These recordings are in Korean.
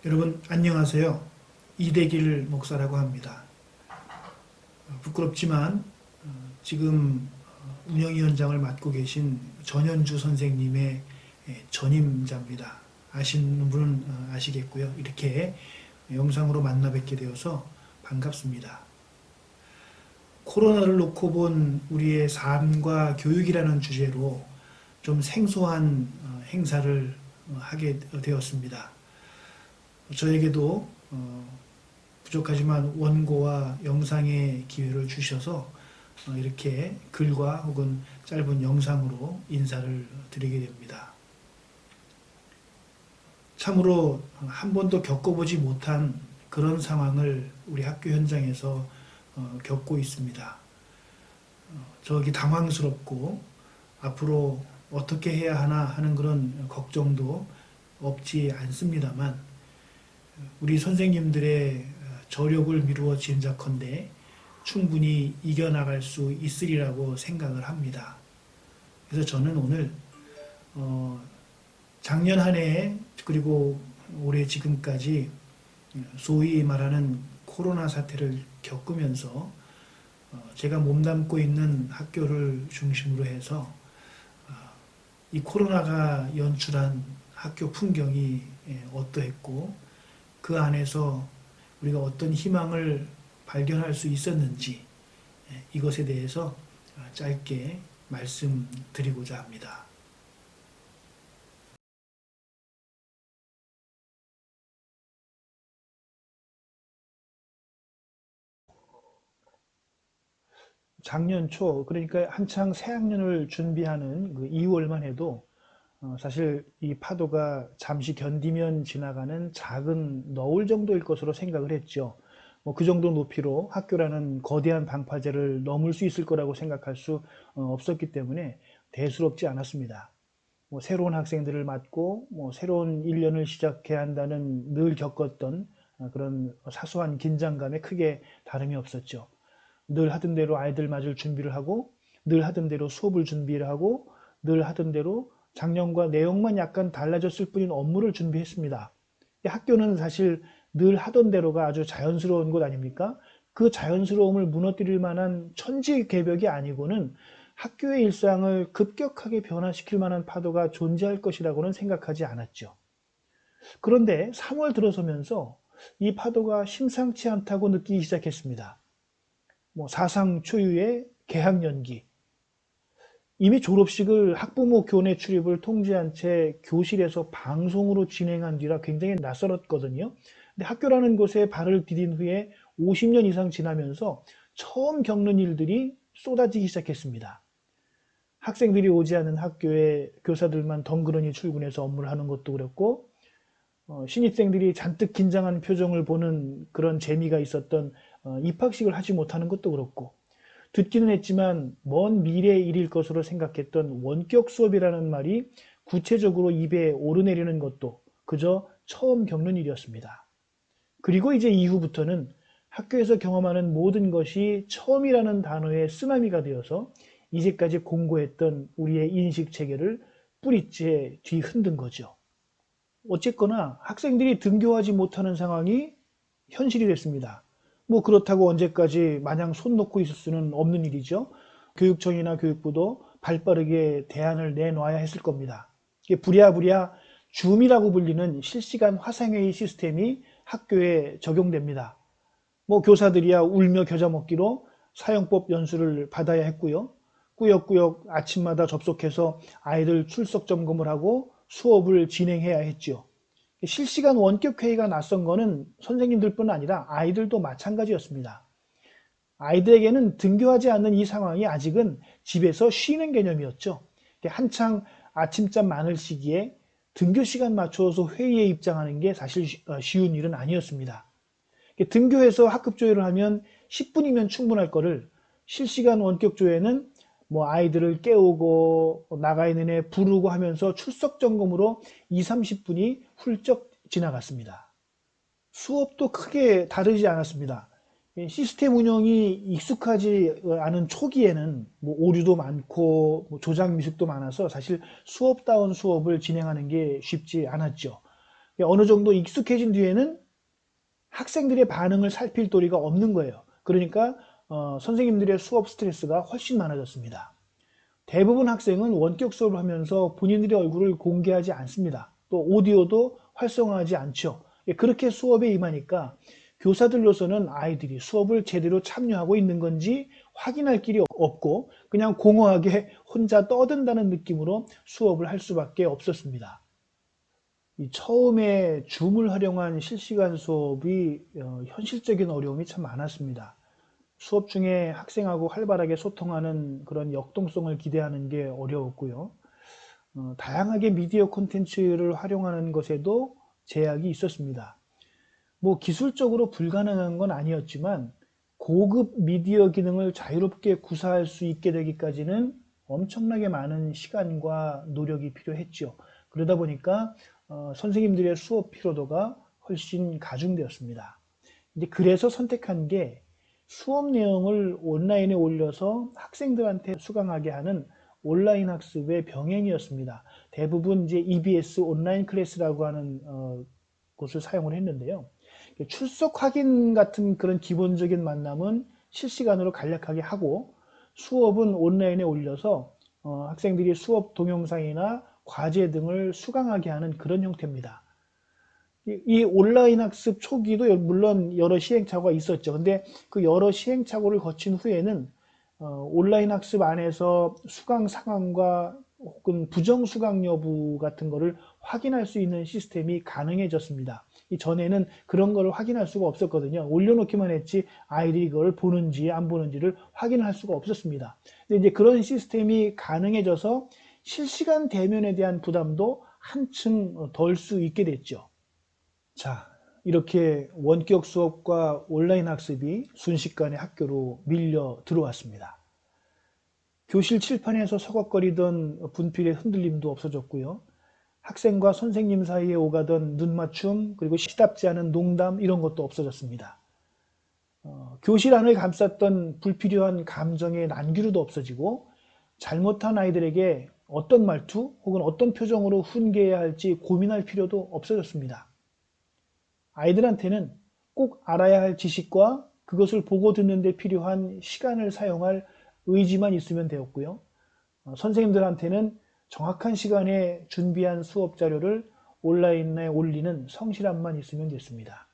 여러분 안녕하세요. 이대길 목사라고 합니다. 부끄럽지만 지금 운영위원장을 맡고 계신 전현주 선생님의 전임자입니다. 아시는 분은 아시겠고요. 이렇게 영상으로 만나 뵙게 되어서 반갑습니다. 코로나를 놓고 본 우리의 삶과 교육이라는 주제로 좀 생소한 행사를 하게 되었습니다. 저에게도 부족하지만 원고와 영상의 기회를 주셔서 이렇게 글과 혹은 짧은 영상으로 인사를 드리게 됩니다. 참으로 한 번도 겪어보지 못한 그런 상황을 우리 학교 현장에서 겪고 있습니다. 저기 당황스럽고 앞으로 어떻게 해야 하나 하는 그런 걱정도 없지 않습니다만 우리 선생님들의 저력을 미루어 짐작컨대 충분히 이겨나갈 수 있으리라고 생각을 합니다. 그래서 저는 오늘 작년 한 해 그리고 올해 지금까지 소위 말하는 코로나 사태를 겪으면서 제가 몸담고 있는 학교를 중심으로 해서 이 코로나가 연출한 학교 풍경이 어떠했고 그 안에서 우리가 어떤 희망을 발견할 수 있었는지 이것에 대해서 짧게 말씀드리고자 합니다. 작년 초, 그러니까 한창 새학년을 준비하는 그 2월만 해도 사실 이 파도가 잠시 견디면 지나가는 작은 너울 정도일 것으로 생각을 했죠. 뭐 그 정도 높이로 학교라는 거대한 방파제를 넘을 수 있을 거라고 생각할 수 없었기 때문에 대수롭지 않았습니다. 뭐 새로운 학생들을 맡고 뭐 새로운 1년을 시작해야 한다는 늘 겪었던 그런 사소한 긴장감에 크게 다름이 없었죠. 늘 하던 대로 아이들 맞을 준비를 하고 늘 하던 대로 수업을 준비를 하고 늘 하던 대로 작년과 내용만 약간 달라졌을 뿐인 업무를 준비했습니다. 학교는 사실 늘 하던 대로가 아주 자연스러운 것 아닙니까? 그 자연스러움을 무너뜨릴 만한 천지개벽이 아니고는 학교의 일상을 급격하게 변화시킬 만한 파도가 존재할 것이라고는 생각하지 않았죠. 그런데 3월 들어서면서 이 파도가 심상치 않다고 느끼기 시작했습니다. 뭐 사상 초유의 개학 연기, 이미 졸업식을 학부모 교내 출입을 통제한 채 교실에서 방송으로 진행한 뒤라 굉장히 낯설었거든요. 근데 학교라는 곳에 발을 디딘 후에 50년 이상 지나면서 처음 겪는 일들이 쏟아지기 시작했습니다. 학생들이 오지 않은 학교에 교사들만 덩그러니 출근해서 업무를 하는 것도 그랬고, 신입생들이 잔뜩 긴장한 표정을 보는 그런 재미가 있었던 입학식을 하지 못하는 것도 그렇고, 듣기는 했지만 먼 미래의 일일 것으로 생각했던 원격 수업이라는 말이 구체적으로 입에 오르내리는 것도 그저 처음 겪는 일이었습니다. 그리고 이제 이후부터는 학교에서 경험하는 모든 것이 처음이라는 단어의 쓰나미가 되어서 이제까지 공고했던 우리의 인식 체계를 뿌리째 뒤흔든 거죠. 어쨌거나 학생들이 등교하지 못하는 상황이 현실이 됐습니다. 뭐 그렇다고 언제까지 마냥 손 놓고 있을 수는 없는 일이죠. 교육청이나 교육부도 발빠르게 대안을 내놔야 했을 겁니다. 이게 부랴부랴 줌이라고 불리는 실시간 화상회의 시스템이 학교에 적용됩니다. 뭐 교사들이야 울며 겨자 먹기로 사용법 연수를 받아야 했고요. 꾸역꾸역 아침마다 접속해서 아이들 출석 점검을 하고 수업을 진행해야 했죠. 실시간 원격 회의가 낯선 거는 선생님들뿐 아니라 아이들도 마찬가지였습니다. 아이들에게는 등교하지 않는 이 상황이 아직은 집에서 쉬는 개념이었죠. 한창 아침잠 많을 시기에 등교 시간 맞춰서 회의에 입장하는 게 사실 쉬운 일은 아니었습니다. 등교해서 학급 조회를 하면 10분이면 충분할 거를 실시간 원격 조회는 뭐 아이들을 깨우고 나가 있는 애 부르고 하면서 출석 점검으로 2, 30분이 훌쩍 지나갔습니다. 수업도 크게 다르지 않았습니다. 시스템 운영이 익숙하지 않은 초기에는 뭐 오류도 많고 뭐 조작 미숙도 많아서 사실 수업다운 수업을 진행하는 게 쉽지 않았죠. 어느 정도 익숙해진 뒤에는 학생들의 반응을 살필 도리가 없는 거예요. 그러니까 선생님들의 수업 스트레스가 훨씬 많아졌습니다. 대부분 학생은 원격 수업을 하면서 본인들의 얼굴을 공개하지 않습니다. 또 오디오도 활성화하지 않죠. 그렇게 수업에 임하니까 교사들로서는 아이들이 수업을 제대로 참여하고 있는 건지 확인할 길이 없고 그냥 공허하게 혼자 떠든다는 느낌으로 수업을 할 수밖에 없었습니다. 처음에 줌을 활용한 실시간 수업이 현실적인 어려움이 참 많았습니다. 수업 중에 학생하고 활발하게 소통하는 그런 역동성을 기대하는 게 어려웠고요. 다양하게 미디어 콘텐츠를 활용하는 것에도 제약이 있었습니다. 뭐 기술적으로 불가능한 건 아니었지만 고급 미디어 기능을 자유롭게 구사할 수 있게 되기까지는 엄청나게 많은 시간과 노력이 필요했죠. 그러다 보니까 선생님들의 수업 피로도가 훨씬 가중되었습니다. 이제 그래서 선택한 게 수업 내용을 온라인에 올려서 학생들한테 수강하게 하는 온라인 학습의 병행이었습니다. 대부분 이제 EBS 온라인 클래스라고 하는 곳을 사용을 했는데요. 출석 확인 같은 그런 기본적인 만남은 실시간으로 간략하게 하고 수업은 온라인에 올려서 학생들이 수업 동영상이나 과제 등을 수강하게 하는 그런 형태입니다. 이 온라인 학습 초기도 물론 여러 시행착오가 있었죠. 근데 그 여러 시행착오를 거친 후에는 온라인 학습 안에서 수강 상황과 혹은 부정 수강 여부 같은 거를 확인할 수 있는 시스템이 가능해졌습니다. 이전에는 그런 거를 확인할 수가 없었거든요. 올려놓기만 했지 아이들이 그걸 보는지 안 보는지를 확인할 수가 없었습니다. 근데 이제 그런 시스템이 가능해져서 실시간 대면에 대한 부담도 한층 덜 수 있게 됐죠. 자, 이렇게 원격 수업과 온라인 학습이 순식간에 학교로 밀려 들어왔습니다. 교실 칠판에서 서걱거리던 분필의 흔들림도 없어졌고요. 학생과 선생님 사이에 오가던 눈맞춤, 그리고 시답지 않은 농담 이런 것도 없어졌습니다. 교실 안을 감쌌던 불필요한 감정의 난기류도 없어지고 잘못한 아이들에게 어떤 말투 혹은 어떤 표정으로 훈계해야 할지 고민할 필요도 없어졌습니다. 아이들한테는 꼭 알아야 할 지식과 그것을 보고 듣는 데 필요한 시간을 사용할 의지만 있으면 되었고요. 선생님들한테는 정확한 시간에 준비한 수업 자료를 온라인에 올리는 성실함만 있으면 됐습니다.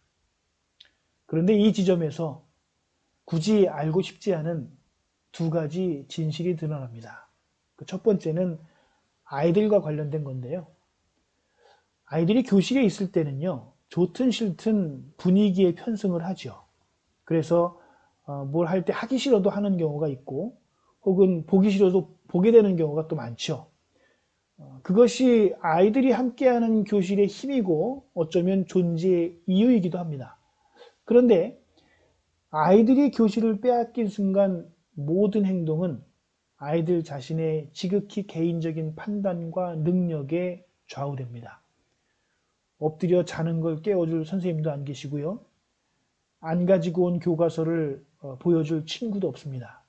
그런데 이 지점에서 굳이 알고 싶지 않은 두 가지 진실이 드러납니다. 그 첫 번째는 아이들과 관련된 건데요. 아이들이 교실에 있을 때는요, 좋든 싫든 분위기에 편승을 하죠. 그래서 뭘 할 때 하기 싫어도 하는 경우가 있고 혹은 보기 싫어도 보게 되는 경우가 또 많죠. 그것이 아이들이 함께하는 교실의 힘이고 어쩌면 존재의 이유이기도 합니다. 그런데 아이들이 교실을 빼앗긴 순간 모든 행동은 아이들 자신의 지극히 개인적인 판단과 능력에 좌우됩니다. 엎드려 자는 걸 깨워줄 선생님도 안 계시고요. 안 가지고 온 교과서를 보여줄 친구도 없습니다.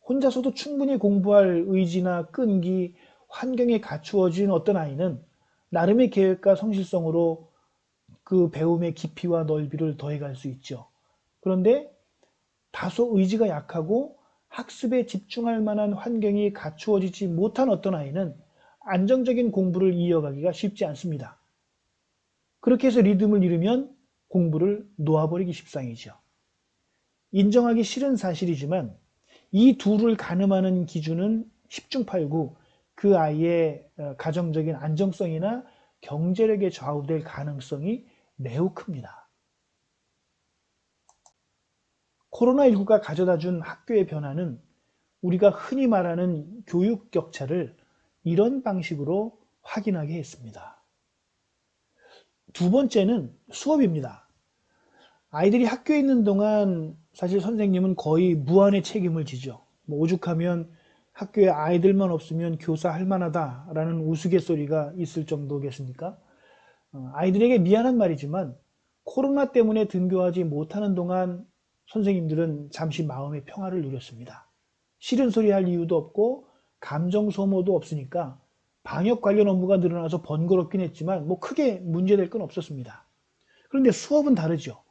혼자서도 충분히 공부할 의지나 끈기, 환경에 갖추어진 어떤 아이는 나름의 계획과 성실성으로 그 배움의 깊이와 넓이를 더해갈 수 있죠. 그런데 다소 의지가 약하고 학습에 집중할 만한 환경이 갖추어지지 못한 어떤 아이는 안정적인 공부를 이어가기가 쉽지 않습니다. 그렇게 해서 리듬을 잃으면 공부를 놓아버리기 십상이죠. 인정하기 싫은 사실이지만 이 둘을 가늠하는 기준은 10중 8구 그 아이의 가정적인 안정성이나 경제력에 좌우될 가능성이 매우 큽니다. 코로나19가 가져다준 학교의 변화는 우리가 흔히 말하는 교육 격차를 이런 방식으로 확인하게 했습니다. 두 번째는 수업입니다. 아이들이 학교에 있는 동안 사실 선생님은 거의 무한의 책임을 지죠. 오죽하면 학교에 아이들만 없으면 교사할 만하다라는 우스갯소리가 있을 정도겠습니까? 아이들에게 미안한 말이지만 코로나 때문에 등교하지 못하는 동안 선생님들은 잠시 마음의 평화를 누렸습니다. 싫은 소리 할 이유도 없고 감정 소모도 없으니까 방역 관련 업무가 늘어나서 번거롭긴 했지만 뭐 크게 문제될 건 없었습니다. 그런데 수업은 다르죠.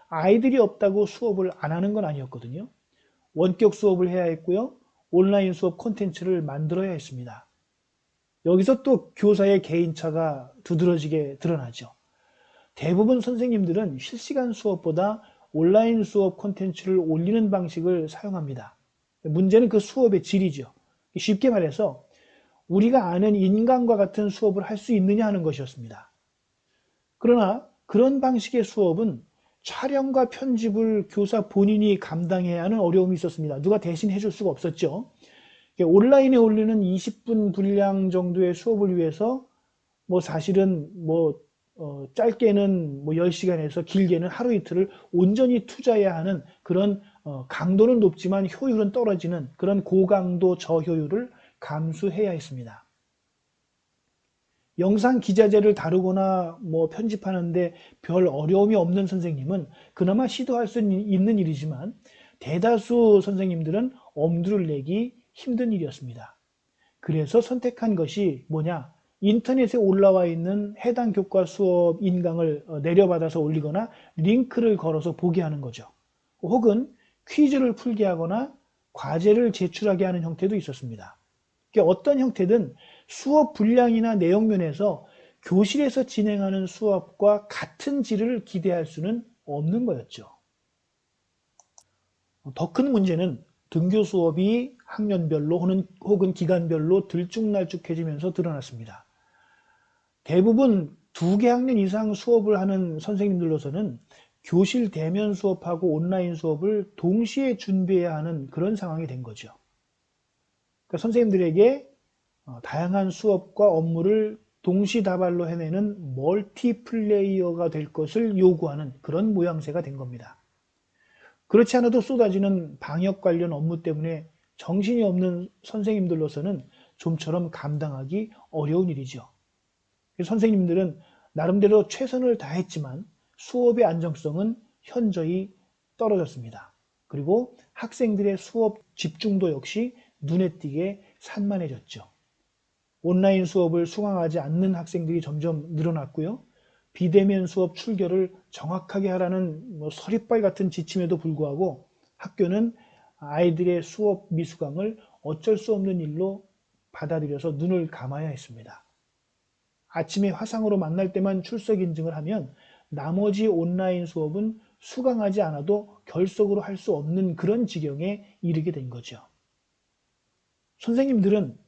아이들이 없다고 수업을 안 하는 건 아니었거든요. 원격 수업을 해야 했고요. 온라인 수업 콘텐츠를 만들어야 했습니다. 여기서 또 교사의 개인차가 두드러지게 드러나죠. 대부분 선생님들은 실시간 수업보다 온라인 수업 콘텐츠를 올리는 방식을 사용합니다. 문제는 그 수업의 질이죠. 쉽게 말해서 우리가 아는 인강과 같은 수업을 할 수 있느냐 하는 것이었습니다. 그러나 그런 방식의 수업은 촬영과 편집을 교사 본인이 감당해야 하는 어려움이 있었습니다. 누가 대신 해줄 수가 없었죠. 온라인에 올리는 20분 분량 정도의 수업을 위해서 뭐 사실은 짧게는 10시간에서 길게는 하루 이틀을 온전히 투자해야 하는 그런 강도는 높지만 효율은 떨어지는 그런 고강도 저효율을 감수해야 했습니다. 영상 기자재를 다루거나 편집하는데 별 어려움이 없는 선생님은 그나마 시도할 수 있는 일이지만 대다수 선생님들은 엄두를 내기 힘든 일이었습니다. 그래서 선택한 것이 뭐냐? 인터넷에 올라와 있는 해당 교과 수업 인강을 내려받아서 올리거나 링크를 걸어서 보게 하는 거죠. 혹은 퀴즈를 풀게 하거나 과제를 제출하게 하는 형태도 있었습니다. 어떤 형태든 수업 분량이나 내용 면에서 교실에서 진행하는 수업과 같은 질을 기대할 수는 없는 거였죠. 더 큰 문제는 등교 수업이 학년별로 혹은 기간별로 들쭉날쭉해지면서 드러났습니다. 대부분 2개 학년 이상 수업을 하는 선생님들로서는 교실 대면 수업하고 온라인 수업을 동시에 준비해야 하는 그런 상황이 된 거죠. 그러니까 선생님들에게 다양한 수업과 업무를 동시다발로 해내는 멀티플레이어가 될 것을 요구하는 그런 모양새가 된 겁니다. 그렇지 않아도 쏟아지는 방역 관련 업무 때문에 정신이 없는 선생님들로서는 좀처럼 감당하기 어려운 일이죠. 선생님들은 나름대로 최선을 다했지만 수업의 안정성은 현저히 떨어졌습니다. 그리고 학생들의 수업 집중도 역시 눈에 띄게 산만해졌죠. 온라인 수업을 수강하지 않는 학생들이 점점 늘어났고요. 비대면 수업 출결을 정확하게 하라는 서리빨 같은 지침에도 불구하고 학교는 아이들의 수업 미수강을 어쩔 수 없는 일로 받아들여서 눈을 감아야 했습니다. 아침에 화상으로 만날 때만 출석 인증을 하면 나머지 온라인 수업은 수강하지 않아도 결석으로 할 수 없는 그런 지경에 이르게 된 거죠. 선생님들은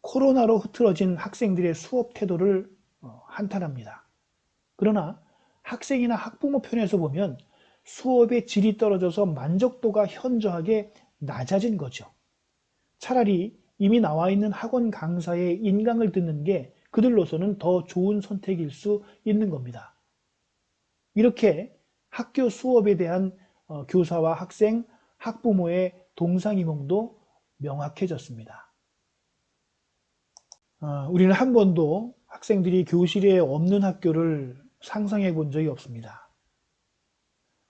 코로나로 흐트러진 학생들의 수업 태도를 한탄합니다. 그러나 학생이나 학부모 편에서 보면 수업의 질이 떨어져서 만족도가 현저하게 낮아진 거죠. 차라리 이미 나와 있는 학원 강사의 인강을 듣는 게 그들로서는 더 좋은 선택일 수 있는 겁니다. 이렇게 학교 수업에 대한 교사와 학생, 학부모의 동상이몽도 명확해졌습니다. 우리는 한 번도 학생들이 교실에 없는 학교를 상상해 본 적이 없습니다.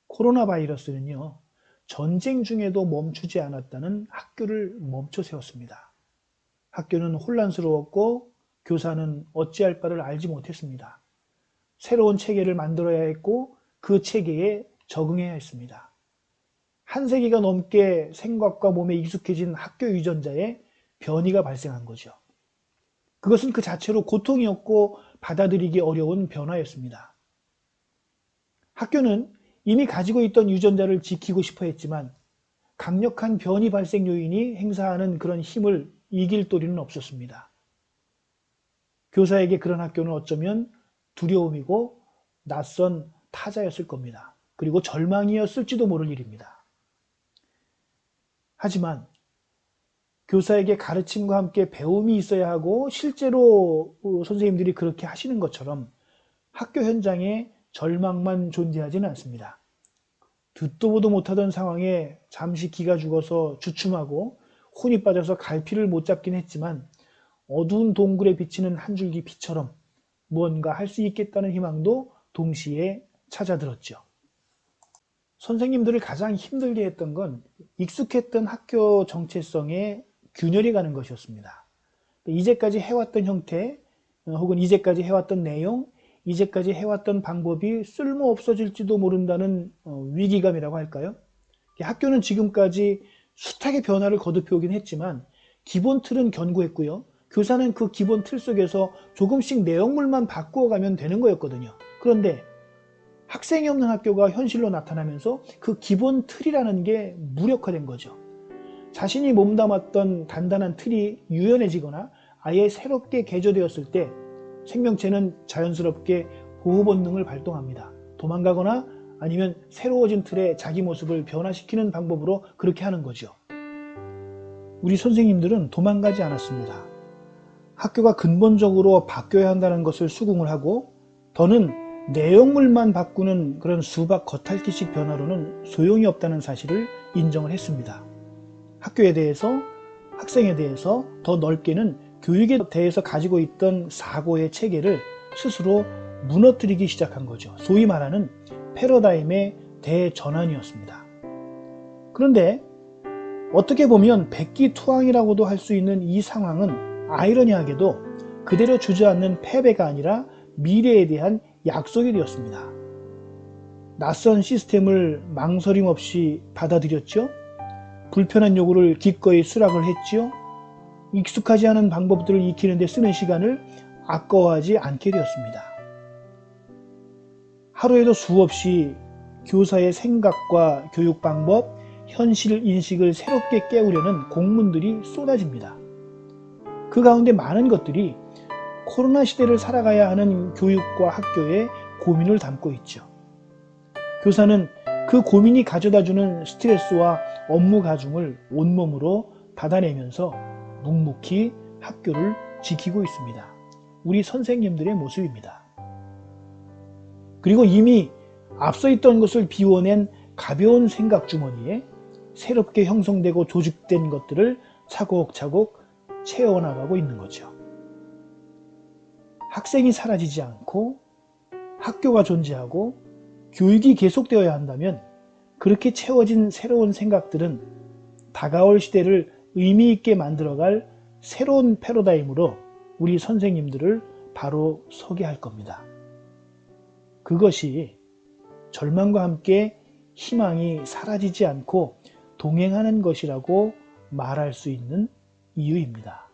코로나 바이러스는요, 전쟁 중에도 멈추지 않았다는 학교를 멈춰 세웠습니다. 학교는 혼란스러웠고 교사는 어찌할 바를 알지 못했습니다. 새로운 체계를 만들어야 했고 그 체계에 적응해야 했습니다. 한 세기가 넘게 생각과 몸에 익숙해진 학교 유전자에 변이가 발생한 거죠. 그것은 그 자체로 고통이었고 받아들이기 어려운 변화였습니다. 학교는 이미 가지고 있던 유전자를 지키고 싶어 했지만 강력한 변이 발생 요인이 행사하는 그런 힘을 이길 도리는 없었습니다. 교사에게 그런 학교는 어쩌면 두려움이고 낯선 타자였을 겁니다. 그리고 절망이었을지도 모를 일입니다. 하지만 교사에게 가르침과 함께 배움이 있어야 하고 실제로 선생님들이 그렇게 하시는 것처럼 학교 현장에 절망만 존재하지는 않습니다. 듣도 보도 못하던 상황에 잠시 기가 죽어서 주춤하고 혼이 빠져서 갈피를 못 잡긴 했지만 어두운 동굴에 비치는 한 줄기 빛처럼 무언가 할 수 있겠다는 희망도 동시에 찾아들었죠. 선생님들을 가장 힘들게 했던 건 익숙했던 학교 정체성에 균열이 가는 것이었습니다. 이제까지 해왔던 형태, 혹은 이제까지 해왔던 내용, 이제까지 해왔던 방법이 쓸모 없어질지도 모른다는 위기감이라고 할까요? 학교는 지금까지 숱하게 변화를 거듭해오긴 했지만 기본 틀은 견고했고요. 교사는 그 기본 틀 속에서 조금씩 내용물만 바꾸어가면 되는 거였거든요. 그런데 학생이 없는 학교가 현실로 나타나면서 그 기본 틀이라는 게 무력화된 거죠. 자신이 몸담았던 단단한 틀이 유연해지거나 아예 새롭게 개조되었을 때 생명체는 자연스럽게 보호 본능을 발동합니다. 도망가거나 아니면 새로워진 틀에 자기 모습을 변화시키는 방법으로 그렇게 하는 거죠. 우리 선생님들은 도망가지 않았습니다. 학교가 근본적으로 바뀌어야 한다는 것을 수긍을 하고 더는 내용물만 바꾸는 그런 수박 겉핥기식 변화로는 소용이 없다는 사실을 인정을 했습니다. 학교에 대해서, 학생에 대해서, 더 넓게는 교육에 대해서 가지고 있던 사고의 체계를 스스로 무너뜨리기 시작한 거죠. 소위 말하는 패러다임의 대전환이었습니다. 그런데 어떻게 보면 백기투항이라고도 할 수 있는 이 상황은 아이러니하게도 그대로 주저앉는 패배가 아니라 미래에 대한 약속이 되었습니다. 낯선 시스템을 망설임 없이 받아들였죠. 불편한 요구를 기꺼이 수락을 했지요. 익숙하지 않은 방법들을 익히는 데 쓰는 시간을 아까워하지 않게 되었습니다. 하루에도 수없이 교사의 생각과 교육 방법, 현실 인식을 새롭게 깨우려는 공문들이 쏟아집니다. 그 가운데 많은 것들이 코로나 시대를 살아가야 하는 교육과 학교의 고민을 담고 있죠. 교사는 그 고민이 가져다주는 스트레스와 업무 가중을 온몸으로 받아내면서 묵묵히 학교를 지키고 있습니다. 우리 선생님들의 모습입니다. 그리고 이미 앞서 있던 것을 비워낸 가벼운 생각 주머니에 새롭게 형성되고 조직된 것들을 차곡차곡 채워나가고 있는 거죠. 학생이 사라지지 않고 학교가 존재하고 교육이 계속되어야 한다면 그렇게 채워진 새로운 생각들은 다가올 시대를 의미 있게 만들어갈 새로운 패러다임으로 우리 선생님들을 바로 서게 할 겁니다. 그것이 절망과 함께 희망이 사라지지 않고 동행하는 것이라고 말할 수 있는 이유입니다.